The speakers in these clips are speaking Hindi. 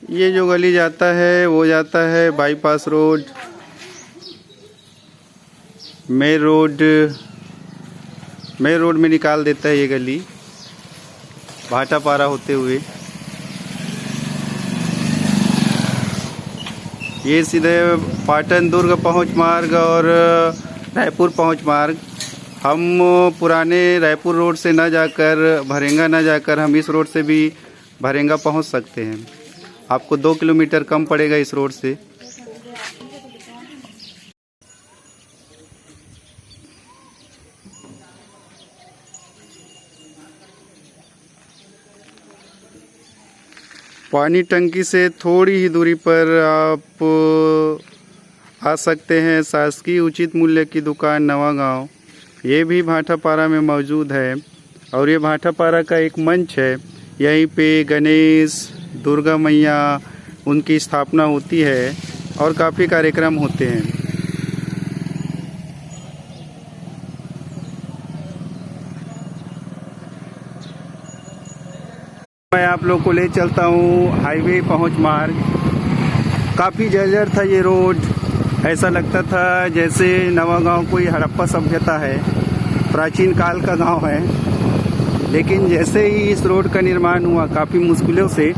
ये जो गली जाता है वो जाता है बाईपास रोड, मेन रोड में निकाल देता है ये गली भाटापारा होते हुए। ये सीधे पाटन दुर्ग पहुंच मार्ग और रायपुर पहुंच मार्ग। हम पुराने रायपुर रोड से न जाकर भरेंगा न जाकर हम इस रोड से भी भरेंगा पहुंच सकते हैं। आपको 2 किलोमीटर कम पड़ेगा इस रोड से। पानी टंकी से थोड़ी ही दूरी पर आप आ सकते हैं शासकीय उचित मूल्य की दुकान नवागांव। ये भी भाटापारा में मौजूद है और ये भाटापारा का एक मंच है। यहीं पे गणेश, दुर्गा मैया उनकी स्थापना होती है और काफ़ी कार्यक्रम होते हैं। मैं आप लोग को ले चलता हूँ हाईवे पहुँच मार्ग। काफ़ी जर्जर था ये रोड, ऐसा लगता था जैसे नवागांव कोई हड़प्पा सभ्यता है, प्राचीन काल का गांव है। लेकिन जैसे ही इस रोड का निर्माण हुआ काफ़ी मुश्किलों से,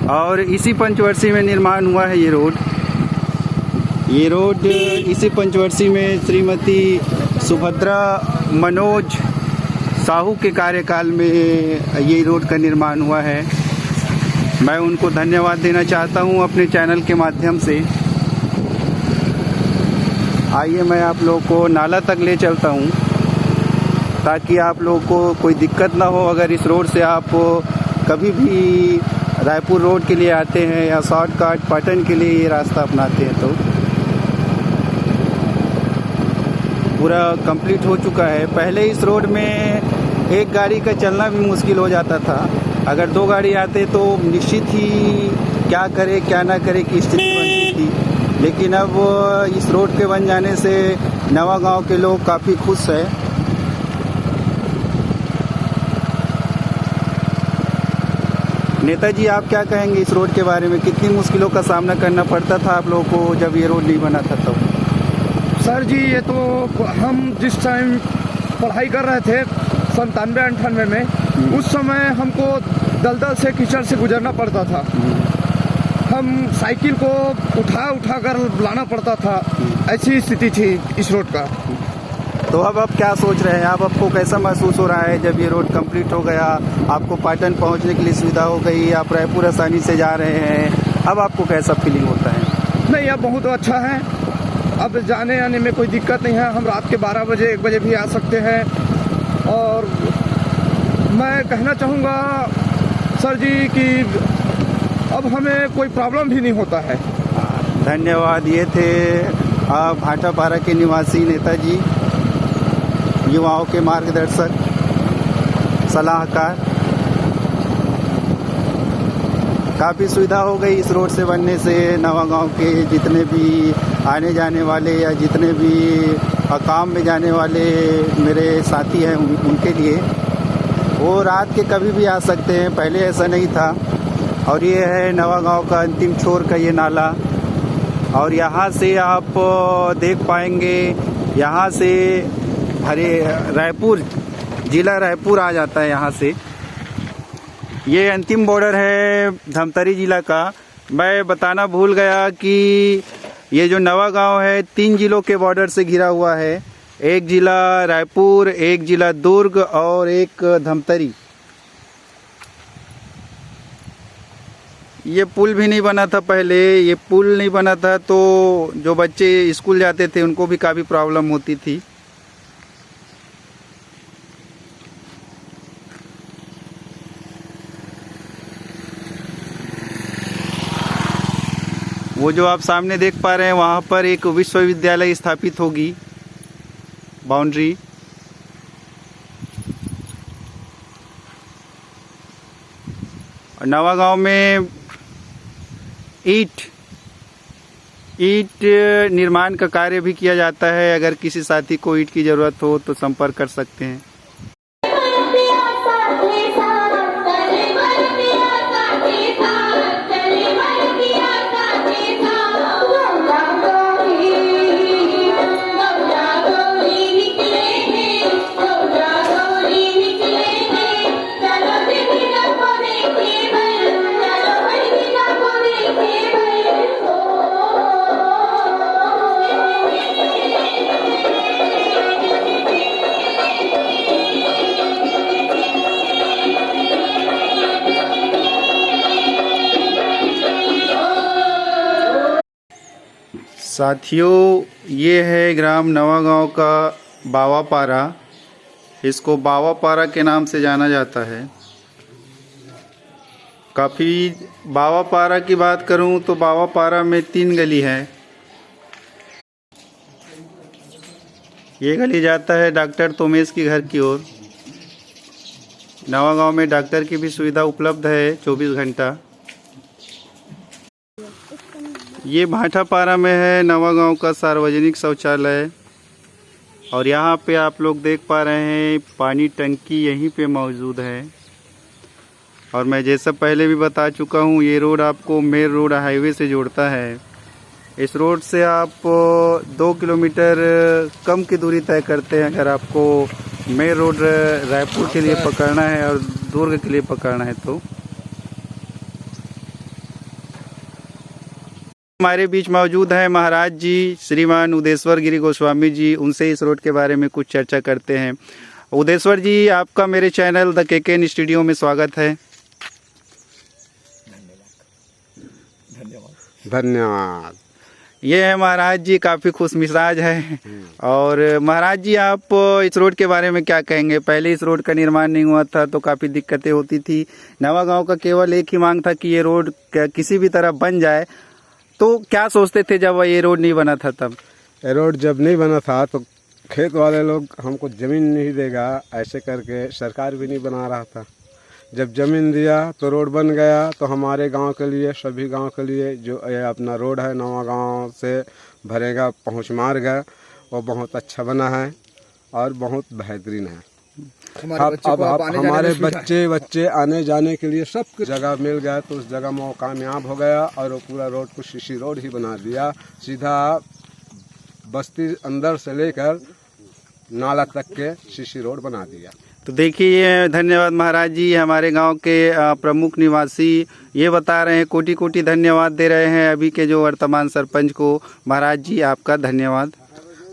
और इसी पंचवर्षीय में निर्माण हुआ है ये रोड इसी पंचवर्षीय में श्रीमती सुभद्रा मनोज साहू के कार्यकाल में ये रोड का निर्माण हुआ है। मैं उनको धन्यवाद देना चाहता हूँ अपने चैनल के माध्यम से। आइए मैं आप लोगों को नाला तक ले चलता हूँ ताकि आप लोगों को कोई दिक्कत ना हो। अगर इस रोड से आप कभी भी रायपुर रोड के लिए आते हैं या शॉर्टकट पाटन के लिए ये रास्ता अपनाते हैं तो पूरा कंप्लीट हो चुका है। पहले इस रोड में एक गाड़ी का चलना भी मुश्किल हो जाता था। अगर 2 गाड़ी आते तो निश्चित ही क्या करे क्या ना करे की स्थिति बनती थी। लेकिन अब इस रोड के बन जाने से नवागांव के लोग काफ़ी खुश हैं। नेताजी, आप क्या कहेंगे इस रोड के बारे में? कितनी मुश्किलों का सामना करना पड़ता था आप लोगों को जब ये रोड नहीं बना था तब? सर जी, ये तो हम जिस टाइम पढ़ाई कर रहे थे 97-98 में, उस समय हमको दलदल से कीचड़ से गुजरना पड़ता था। हम साइकिल को उठा कर लाना पड़ता था। ऐसी स्थिति थी इस रोड का। तो अब आप क्या सोच रहे हैं? अब आपको कैसा महसूस हो रहा है जब ये रोड कंप्लीट हो गया, आपको पाटन पहुंचने के लिए सुविधा हो गई, आप रायपुर आसानी से जा रहे हैं, अब आपको कैसा फीलिंग होता है? नहीं, अब बहुत अच्छा है। अब जाने आने में कोई दिक्कत नहीं है। हम रात के 12 बजे 1 बजे भी आ सकते हैं। और मैं कहना चाहूँगा सर जी कि अब हमें कोई प्रॉब्लम भी नहीं होता है। धन्यवाद। ये थे भाटापारा के निवासी नेताजी, युवाओं के मार्गदर्शक, सलाहकार। काफ़ी सुविधा हो गई इस रोड से बनने से। नवागांव के जितने भी आने जाने वाले या जितने भी काम में जाने वाले मेरे साथी हैं उनके लिए वो रात के कभी भी आ सकते हैं। पहले ऐसा नहीं था। और ये है नवागांव का अंतिम छोर का ये नाला। और यहाँ से आप देख पाएंगे, यहाँ से रायपुर, जिला रायपुर आ जाता है। यहाँ से ये अंतिम बॉर्डर है धमतरी जिला का। मैं बताना भूल गया कि ये जो नवागांव है 3 जिलों के बॉर्डर से घिरा हुआ है। एक जिला रायपुर, एक जिला दुर्ग और एक धमतरी। ये पुल भी नहीं बना था पहले। ये पुल नहीं बना था तो जो बच्चे स्कूल जाते थे उनको भी काफ़ी प्रॉब्लम होती थी। वो जो आप सामने देख पा रहे हैं वहाँ पर एक विश्वविद्यालय स्थापित होगी, बाउंड्री। और नवागांव में ईंट निर्माण का कार्य भी किया जाता है। अगर किसी साथी को ईंट की ज़रूरत हो तो संपर्क कर सकते हैं। साथियों, ये है ग्राम नवागांव का बावापारा। इसको बावापारा के नाम से जाना जाता है। काफ़ी बावापारा की बात करूं तो बावापारा में 3 गली है। ये गली जाता है डॉक्टर तोमेश की घर की ओर। नवागांव में डॉक्टर की भी सुविधा उपलब्ध है 24 घंटा। ये भाटापारा में है नवागांव का सार्वजनिक शौचालय। और यहाँ पे आप लोग देख पा रहे हैं पानी टंकी यहीं पे मौजूद है। और मैं जैसा पहले भी बता चुका हूँ, ये रोड आपको मेन रोड हाईवे से जोड़ता है। इस रोड से आप 2 किलोमीटर कम की दूरी तय करते हैं अगर आपको मेन रोड रायपुर के लिए पकड़ना है और दुर्ग के लिए पकड़ना है तो। हमारे बीच मौजूद हैं महाराज जी श्रीमान उदेश्वर गिरी गोस्वामी जी। उनसे इस रोड के बारे में कुछ चर्चा करते हैं। उदेश्वर जी, आपका मेरे चैनल द केकेन स्टूडियो में स्वागत है। धन्यवाद। ये है महाराज जी, काफ़ी खुश मिजाज है। और महाराज जी, आप इस रोड के बारे में क्या कहेंगे? पहले इस रोड का निर्माण नहीं हुआ था तो काफ़ी दिक्कतें होती थी। नवागांव का केवल एक ही मांग था कि ये रोड किसी भी तरह बन जाए। तो क्या सोचते थे जब ये रोड नहीं बना था तब? ये रोड जब नहीं बना था तो खेत वाले लोग हमको ज़मीन नहीं देगा ऐसे करके सरकार भी नहीं बना रहा था। जब ज़मीन दिया तो रोड बन गया। तो हमारे गांव के लिए, सभी गांव के लिए जो ये अपना रोड है नवागांव से भरेगा पहुँच मार्ग है, वो बहुत अच्छा बना है और बहुत बेहतरीन है। हमारे बच्चे आने जाने के लिए सब जगह मिल गया। तो उस जगह में वो कामयाब हो गया और वो पूरा रोड को सीसी रोड ही बना दिया। सीधा बस्ती अंदर से लेकर नाला तक के सीसी रोड बना दिया। तो देखिए, धन्यवाद महाराज जी। हमारे गांव के प्रमुख निवासी ये बता रहे हैं, कोटि कोटि धन्यवाद दे रहे हैं अभी के जो वर्तमान सरपंच को। महाराज जी, आपका धन्यवाद।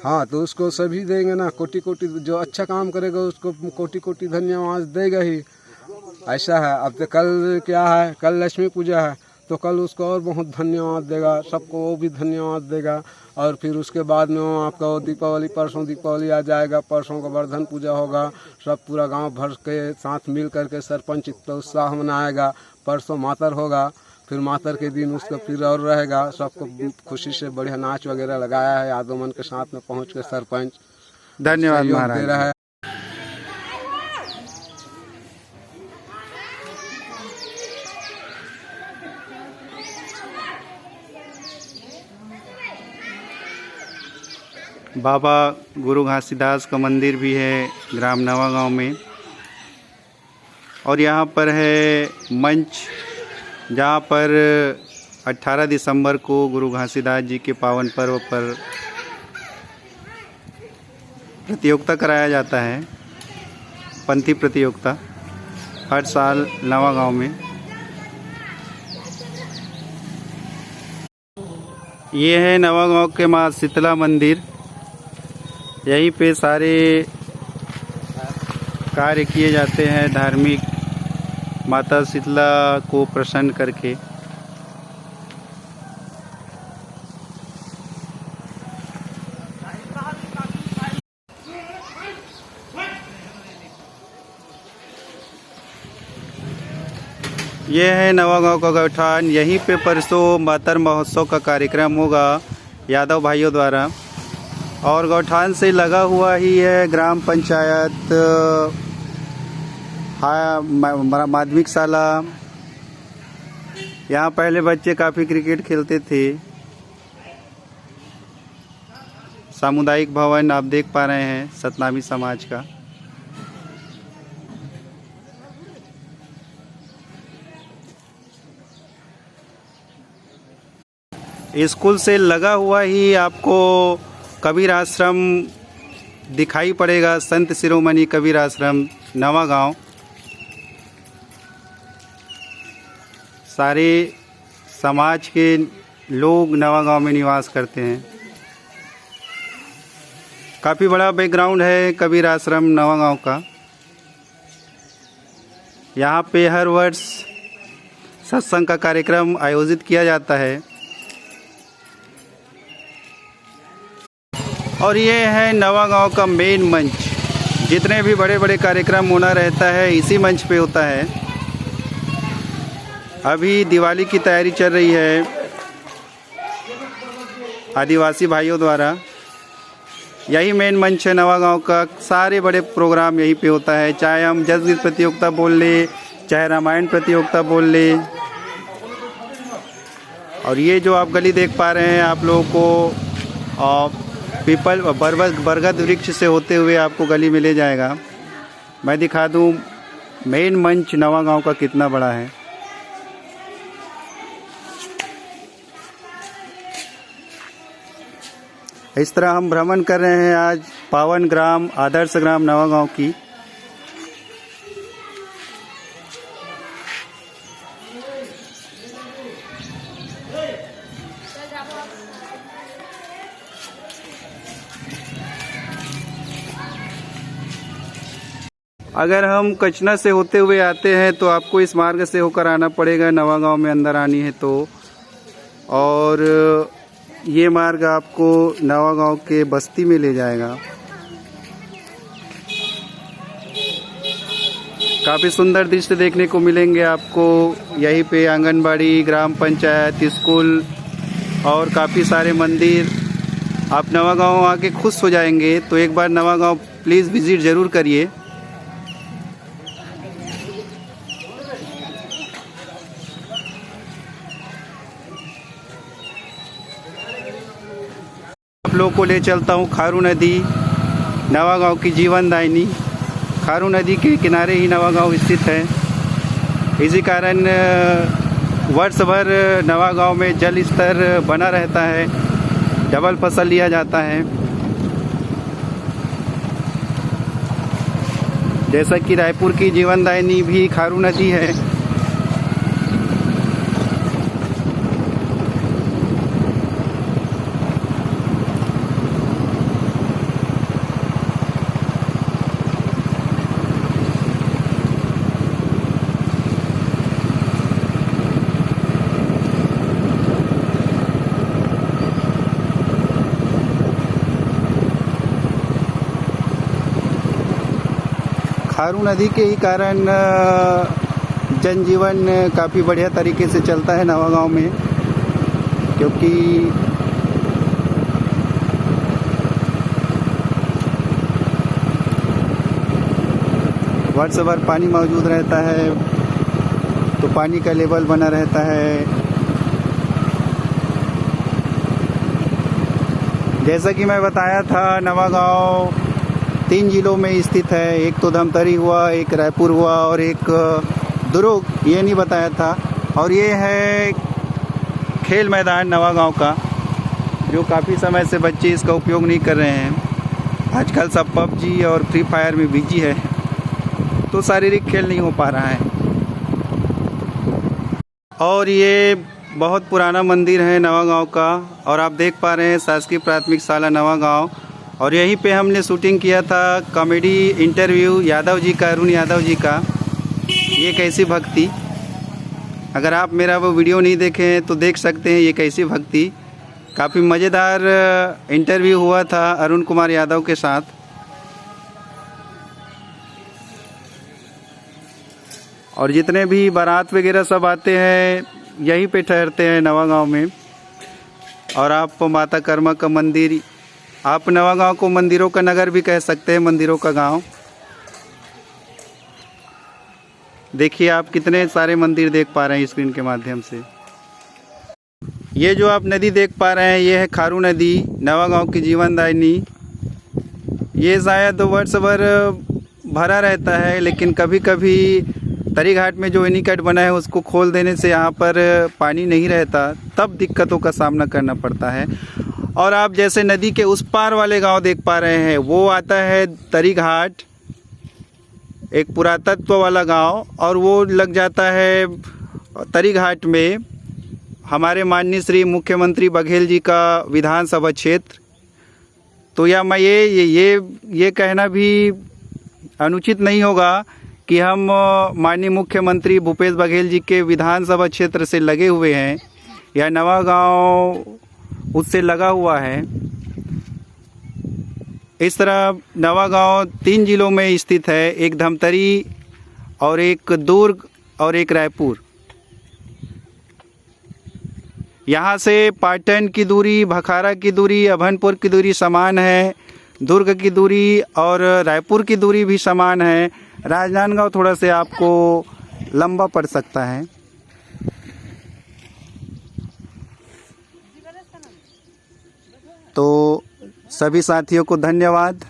हाँ, तो उसको सभी देंगे ना, कोटि कोटि। जो अच्छा काम करेगा उसको कोटि कोटि धन्यवाद देगा ही। ऐसा है। अब तो कल क्या है, कल लक्ष्मी पूजा है तो कल उसको और बहुत धन्यवाद देगा, सबको वो भी धन्यवाद देगा। और फिर उसके बाद में वो आपका वो दीपावली, परसों दीपावली आ जाएगा, परसों गोवर्धन पूजा होगा। सब पूरा गांव भर के साथ मिल करके सरपंच इतना उत्साह मनाएगा। परसों मातर होगा, फिर मातर के दिन उसका फिर और रहेगा। सबको खुशी से बढ़िया नाच वगैरह लगाया है। यादव मन के साथ में पहुंच के सरपंच धन्यवाद महाराज दे रहा है। बाबा गुरु घासीदास का मंदिर भी है ग्राम नवागांव में। और यहाँ पर है मंच, जहाँ पर 18 दिसंबर को गुरु घासीदास जी के पावन पर्व पर प्रतियोगिता कराया जाता है, पंथी प्रतियोगिता, हर साल नवागांव में। ये है नवागांव के माँ शीतला मंदिर। यहीं पे सारे कार्य किए जाते हैं धार्मिक, माता शीतला को प्रसन्न करके। ये है नवागांव का गौठान। यहीं पे परसों मातर महोत्सव का कार्यक्रम होगा यादव भाइयों द्वारा। और गौठान से लगा हुआ ही है ग्राम पंचायत, माध्यमिक शाला। यहाँ पहले बच्चे काफ़ी क्रिकेट खेलते थे। सामुदायिक भवन आप देख पा रहे हैं सतनामी समाज का। स्कूल से लगा हुआ ही आपको कबीर आश्रम दिखाई पड़ेगा, संत शिरोमणि कबीर आश्रम नवागांव। सारे समाज के लोग नवागांव में निवास करते हैं। काफ़ी बड़ा बैकग्राउंड है कबीर आश्रम नवागांव का। यहाँ पे हर वर्ष सत्संग का कार्यक्रम आयोजित किया जाता है। और ये है नवागांव का मेन मंच। जितने भी बड़े बड़े कार्यक्रम होना रहता है इसी मंच पे होता है। अभी दिवाली की तैयारी चल रही है आदिवासी भाइयों द्वारा। यही मेन मंच है नवागांव का। सारे बड़े प्रोग्राम यहीं पे होता है, चाहे हम जस गीत प्रतियोगिता बोल ले, चाहे रामायण प्रतियोगिता बोल ले। और ये जो आप गली देख पा रहे हैं, आप लोगों को पीपल बरगद वृक्ष से होते हुए आपको गली में ले जाएगा। मैं दिखा दूं मेन मंच नवागांव का कितना बड़ा है। इस तरह हम भ्रमण कर रहे हैं आज पावन ग्राम आदर्श ग्राम नवागांव की। अगर हम कचना से होते हुए आते हैं तो आपको इस मार्ग से होकर आना पड़ेगा नवागांव में अंदर आनी है तो। और ये मार्ग आपको नवागांव के बस्ती में ले जाएगा। काफ़ी सुंदर दृश्य देखने को मिलेंगे आपको। यहीं पे आंगनबाड़ी, ग्राम पंचायत, स्कूल और काफ़ी सारे मंदिर। आप नवागांव आके खुश हो जाएंगे। तो एक बार नवागांव प्लीज़ विज़िट ज़रूर करिए। आप लोगों को ले चलता हूँ खारू नदी, नवागांव की जीवनदायिनी। खारू नदी के किनारे ही नवागांव स्थित है। इसी कारण वर्ष भर नवागांव में जल स्तर बना रहता है, डबल फसल लिया जाता है। जैसा कि रायपुर की जीवनदायिनी भी खारू नदी है। खारू नदी के ही कारण जनजीवन काफ़ी बढ़िया तरीके से चलता है नवागांव में, क्योंकि वर्ष भर पानी मौजूद रहता है तो पानी का लेवल बना रहता है। जैसा कि मैं बताया था नवागांव 3 जिलों में स्थित है। एक तो धमतरी हुआ, एक रायपुर हुआ और एक दुर्ग, ये नहीं बताया था। और ये है खेल मैदान नवागांव का, जो काफ़ी समय से बच्चे इसका उपयोग नहीं कर रहे हैं। आजकल सब पबजी और फ्री फायर में बिजी है तो शारीरिक खेल नहीं हो पा रहा है। और ये बहुत पुराना मंदिर है नवागांव का। और आप देख पा रहे हैं शासकीय प्राथमिक शाला नवागांव। और यहीं पे हमने शूटिंग किया था कॉमेडी इंटरव्यू यादव जी का, अरुण यादव जी का, ये कैसी भक्ति। अगर आप मेरा वो वीडियो नहीं देखे हैं तो देख सकते हैं, ये कैसी भक्ति। काफ़ी मज़ेदार इंटरव्यू हुआ था अरुण कुमार यादव के साथ। और जितने भी बारात वगैरह सब आते हैं यहीं पे ठहरते हैं नवागांव में। और आप माता कर्मा का मंदिर, आप नवागांव को मंदिरों का नगर भी कह सकते हैं, मंदिरों का गांव। देखिए आप कितने सारे मंदिर देख पा रहे हैं स्क्रीन के माध्यम से। ये जो आप नदी देख पा रहे हैं ये है खारू नदी, नवागांव की जीवनदायिनी। ये शायद वर्ष भर भरा रहता है, लेकिन कभी कभी तरी घाट में जो एनीकट बना है उसको खोल देने से यहाँ पर पानी नहीं रहता, तब दिक्कतों का सामना करना पड़ता है। और आप जैसे नदी के उस पार वाले गांव देख पा रहे हैं, वो आता है तरी घाट, एक पुरातत्व वाला गांव। और वो लग जाता है तरी घाट में हमारे माननीय श्री मुख्यमंत्री बघेल जी का विधानसभा क्षेत्र। तो या मैं ये कहना भी अनुचित नहीं होगा कि हम माननीय मुख्यमंत्री भूपेश बघेल जी के विधानसभा क्षेत्र से लगे हुए हैं या नवागांव उससे लगा हुआ है। इस तरह नवागांव 3 जिलों में स्थित है, एक धमतरी और एक दुर्ग और एक रायपुर। यहाँ से पाटन की दूरी, भखारा की दूरी, अभनपुर की दूरी समान है, दुर्ग की दूरी और रायपुर की दूरी भी समान है। राजनांदगांव थोड़ा से आपको लंबा पड़ सकता है। तो सभी साथियों को धन्यवाद।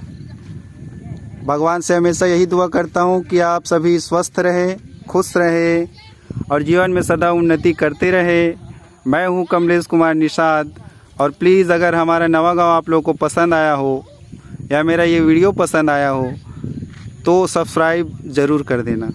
भगवान से हमेशा यही दुआ करता हूँ कि आप सभी स्वस्थ रहे, खुश रहे और जीवन में सदा उन्नति करते रहे। मैं हूँ कमलेश कुमार निषाद और प्लीज़ अगर हमारा नवागांव आप लोगों को पसंद आया हो या मेरा ये वीडियो पसंद आया हो तो सब्सक्राइब ज़रूर कर देना।